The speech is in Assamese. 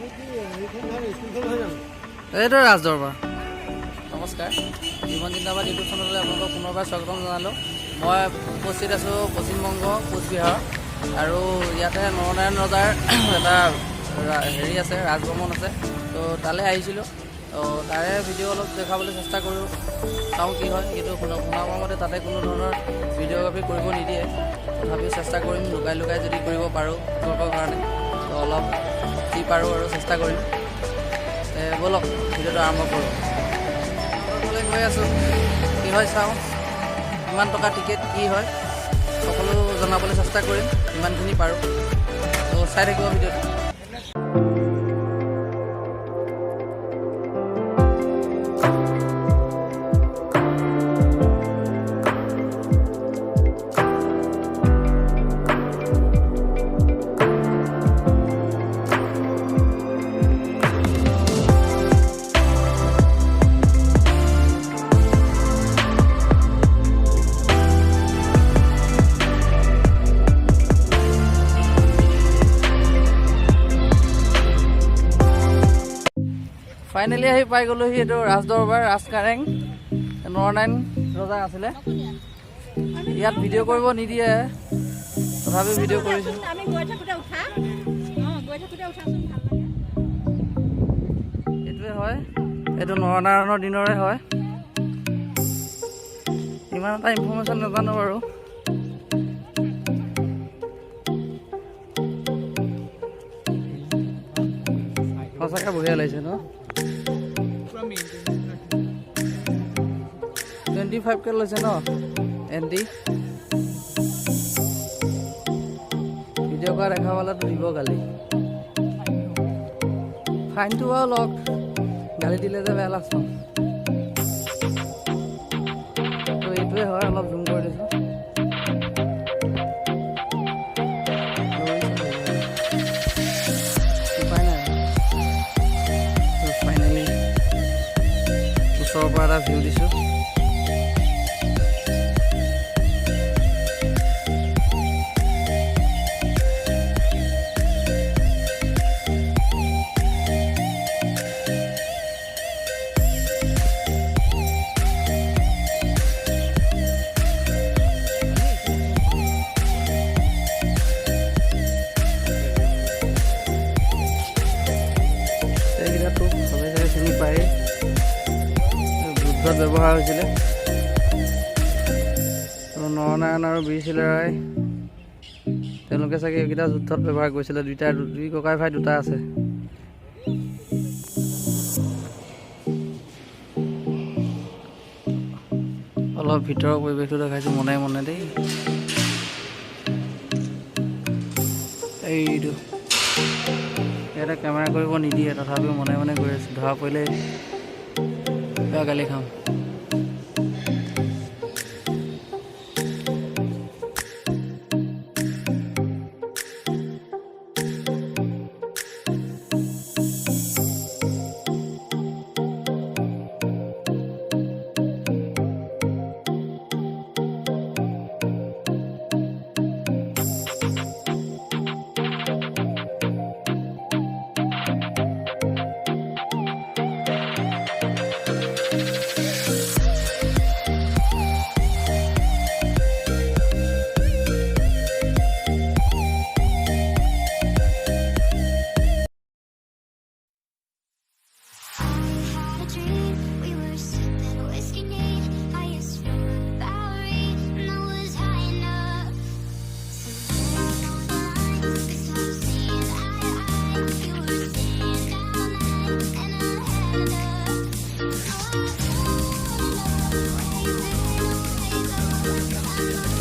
এইটো ৰাজদৰবাৰ। নমস্কাৰ, জীবন জিন্দাবাদ ইউটিউব চেনেললৈ আপোনালোকক পুনৰবাৰ স্বাগতম জনালোঁ। মই উপস্থিত আছোঁ পশ্চিমবংগ কোচবিহাৰ, আৰু ইয়াতে নৰনাৰায়ণ ৰজাৰ এটা হেৰি আছে, ৰাজভ্ৰমণ আছে। তো তালৈ আহিছিলোঁ। তো তাৰে ভিডিঅ' অলপ দেখাবলৈ চেষ্টা কৰোঁ, চাওঁ কি হয়। কিন্তু শুনা মতে তাতে কোনো ধৰণৰ ভিডিঅ'গ্ৰাফী কৰিব নিদিয়ে। তথাপিও চেষ্টা কৰিম, লুকাই লুকাই যদি কৰিব পাৰোঁ তেওঁলোকৰ কাৰণে, তো অলপ যি পাৰোঁ আৰু চেষ্টা কৰিম। ব'লক ভিডিঅ'টো আৰম্ভ কৰোঁ। ঘৰলৈ গৈ আছোঁ, কি হয় চাওঁ। কিমান টকা টিকেট, কি হয় সকলো জনাবলৈ চেষ্টা কৰিম, যিমানখিনি পাৰোঁ। তো চাই থাকিব ভিডিঅ'টো। ফাইনেলি আহি পাই গ'লোহি। এইটো ৰাজদৰবাৰ, ৰাজকাৰেং, নৰনাৰায়ণ ৰজা আছিলে। ইয়াত ভিডিঅ' কৰিব নিদিয়ে, তথাপিও ভিডিঅ' কৰিছোঁ। এইটোৱে হয়, এইটো নৰনাৰায়ণৰ দিনৰে হয়। ইমান এটা ইনফৰ্মেশ্যন নাজানো বাৰু। সঁচাকৈ বঢ়িয়া লাগিছে ন? 25K লৈছে ন এণ্টি? ভিডিঅ' কৰা দেখা পালেতো দিব গালি। ফাইনটো বাৰু লওক, গালি দিলে যে বেয়া লাগছ। তো এইটোৱে হয়, অলপ জুম কৰি দিছোঁ। উপায় নাই। ফাইনেলি ওচৰৰ পৰা এটা ভিউ দিছোঁ। চিনি পায়, যুদ্ধত ব্যৱহাৰ হৈছিলে। নৰনাৰায়ণ আৰু বীৰ চিলাৰাই তেওঁলোকে চাগে এইকেইটা যুদ্ধত ব্যৱহাৰ কৰিছিলে। দুই ককাই ভাই দুটা আছে। অলপ ভিতৰৰ পৰিৱেশটো দেখাইছোঁ মনে মনে দেই। এইটো ইয়াতে কেমেৰা কৰিব নিদিয়ে, তথাপিও মনে মনে গৈ আছোঁ। ধৰা পৰিলে বেয়া গালি খাম।